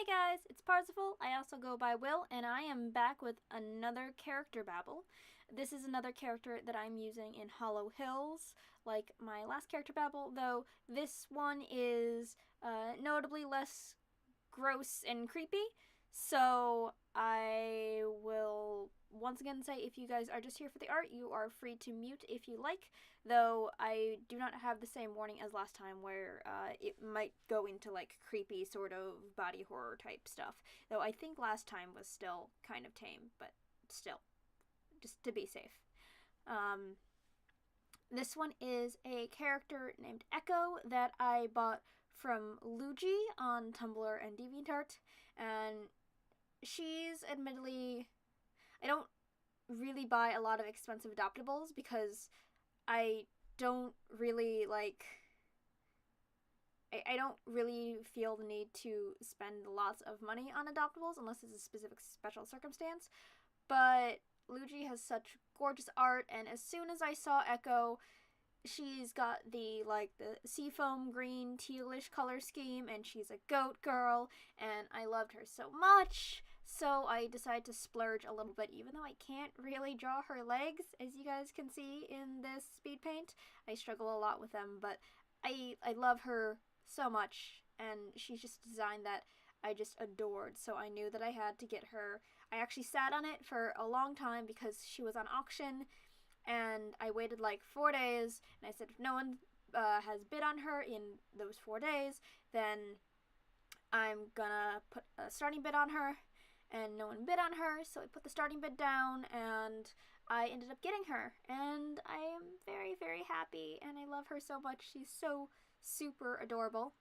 Hey guys, it's Parzival. I also go by Will, and I am back with another character babble. This is another character that I'm using in Hollow Hills, like my last character babble, though this one is notably less gross and creepy. So I will once again say, if you guys are just here for the art, you are free to mute if you like, though I do not have the same warning as last time where it might go into like creepy sort of body horror type stuff, though I think last time was still kind of tame, but still, just to be safe. This one is a character named Echo that I bought from Luigi on Tumblr and DeviantArt, and she's admittedly, I don't really buy a lot of expensive adoptables because I don't really like, I don't really feel the need to spend lots of money on adoptables unless it's a specific special circumstance. But Luigi has such gorgeous art, and as soon as I saw Echo, she's got the seafoam green tealish color scheme, and she's a goat girl, and I loved her so much, so I decided to splurge a little bit, even though I can't really draw her legs, as you guys can see in this speed paint. I struggle a lot with them, but I love her so much, and she's just a design that I just adored, so I knew that I had to get her. I actually sat on it for a long time because she was on auction, and I waited like 4 days, and I said if no one has bid on her in those 4 days, then I'm gonna put a starting bid on her, and no one bid on her, so I put the starting bid down, and I ended up getting her, and I am very, very happy, and I love her so much. She's so super adorable.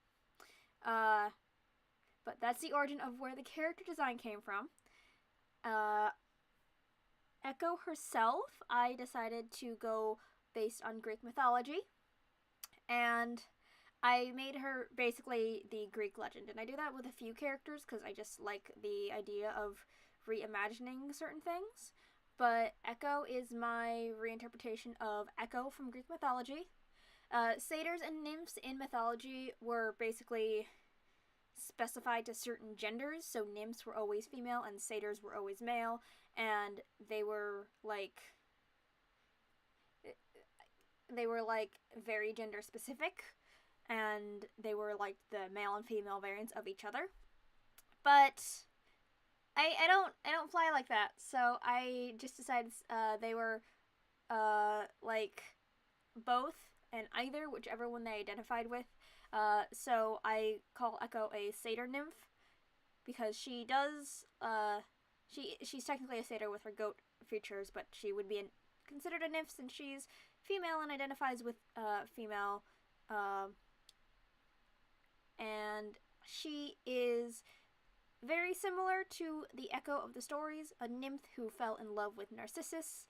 But that's the origin of where the character design came from. Echo herself, I decided to go based on Greek mythology, and I made her basically the Greek legend, and I do that with a few characters because I just like the idea of reimagining certain things. But Echo is my reinterpretation of Echo from Greek mythology. Satyrs and nymphs in mythology were basically specified to certain genders, so nymphs were always female and satyrs were always male, and they were like very gender specific, and they were like the male and female variants of each other. But I don't fly like that, so I just decided they were like both and either, whichever one they identified with. So I call Echo a satyr nymph because she does she's technically a satyr with her goat features, but she would be considered a nymph since she's female and identifies with female. And she is very similar to the Echo of the stories, a nymph who fell in love with Narcissus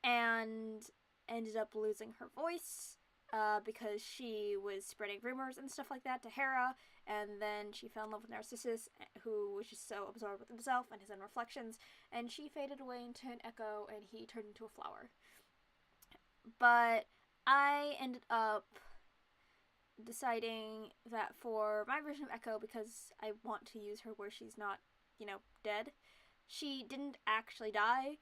and ended up losing her voice because she was spreading rumors and stuff like that to Hera, and then she fell in love with Narcissus, who was just so absorbed with himself and his own reflections, and she faded away into an echo, and he turned into a flower. But I ended up deciding that for my version of Echo, because I want to use her where she's not, dead, she didn't actually die.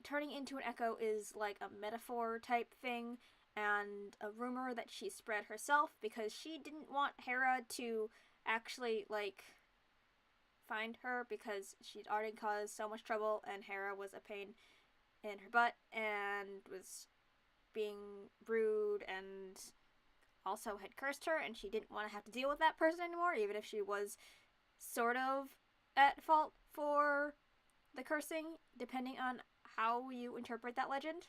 Turning into an echo is like a metaphor type thing, and a rumor that she spread herself because she didn't want Hera to actually find her because she'd already caused so much trouble, and Hera was a pain in her butt and was being rude and also had cursed her, and she didn't want to have to deal with that person anymore, even if she was sort of at fault for the cursing, depending on how you interpret that legend.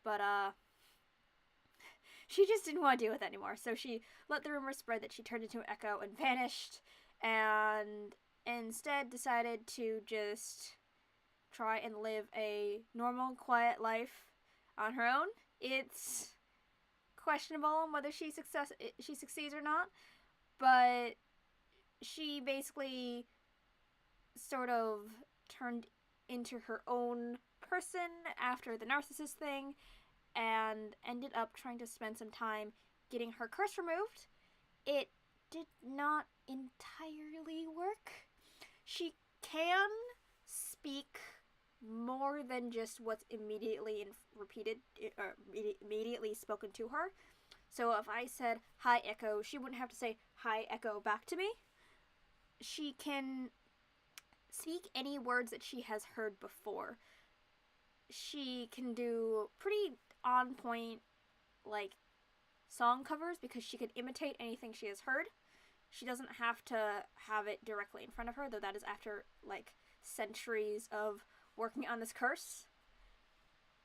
But she just didn't want to deal with it anymore, so she let the rumor spread that she turned into an echo and vanished, and instead decided to just try and live a normal, quiet life on her own. It's questionable on whether she succeeds or not, but she basically sort of turned into her own person after the Narcissus thing, and ended up trying to spend some time getting her curse removed. It did not entirely she can speak more than just what's immediately repeated or immediately spoken to her. So if I said hi Echo, she wouldn't have to say hi Echo back to me. She can speak any words that she has heard before. She can do pretty on point like song covers because she can imitate anything she has heard. She doesn't have to have it directly in front of her, though that is after like centuries of working on this curse.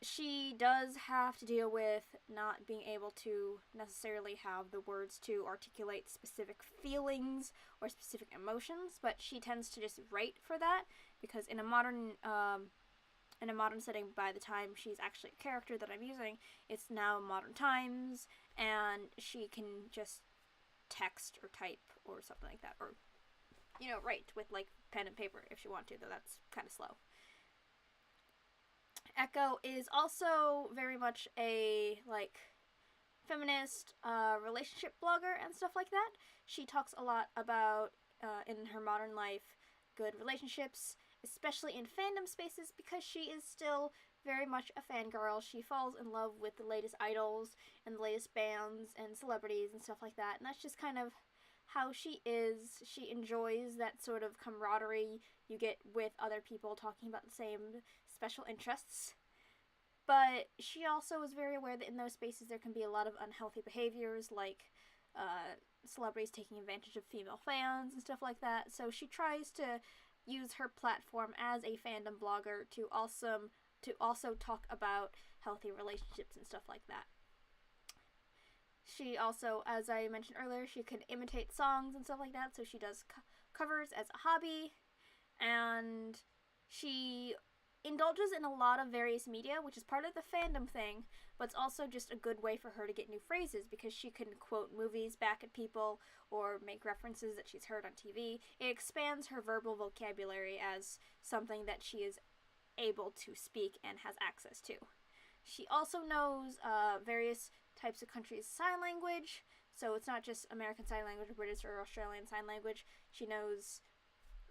She does have to deal with not being able to necessarily have the words to articulate specific feelings or specific emotions, but she tends to just write for that because in a modern setting, by the time she's actually a character that I'm using, it's now modern times, and she can just text or type or something like that, or write with like pen and paper if she wants to, though that's kind of slow. Echo is also very much a like feminist relationship blogger and stuff like that. She talks a lot about in her modern life good relationships, especially in fandom spaces, because she is still very much a fangirl. She falls in love with the latest idols and the latest bands and celebrities and stuff like that, and that's just kind of how she is. She enjoys that sort of camaraderie you get with other people talking about the same special interests. But she also is very aware that in those spaces there can be a lot of unhealthy behaviors, like celebrities taking advantage of female fans and stuff like that. So she tries to use her platform as a fandom blogger to also talk about healthy relationships and stuff like that. She also, as I mentioned earlier, she can imitate songs and stuff like that, so she does covers as a hobby, and she indulges in a lot of various media, which is part of the fandom thing, but it's also just a good way for her to get new phrases because she can quote movies back at people or make references that she's heard on TV. It expands her verbal vocabulary as something that she is able to speak and has access to. She also knows various types of countries' sign language, so it's not just American Sign Language or British or Australian Sign Language. She knows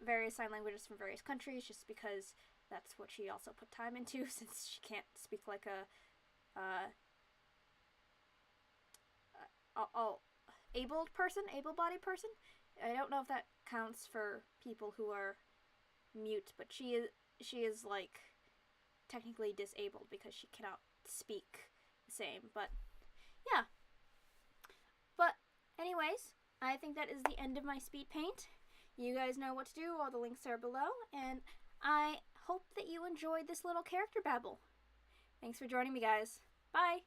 various sign languages from various countries just because that's what she also put time into, since she can't speak like a able-bodied person. I don't know if that counts for people who are mute, but she is like technically disabled because she cannot speak the same. But yeah. But anyways, I think that is the end of my speed paint. You guys know what to do. All the links are below, and I hope that you enjoyed this little character babble. Thanks for joining me, guys. Bye!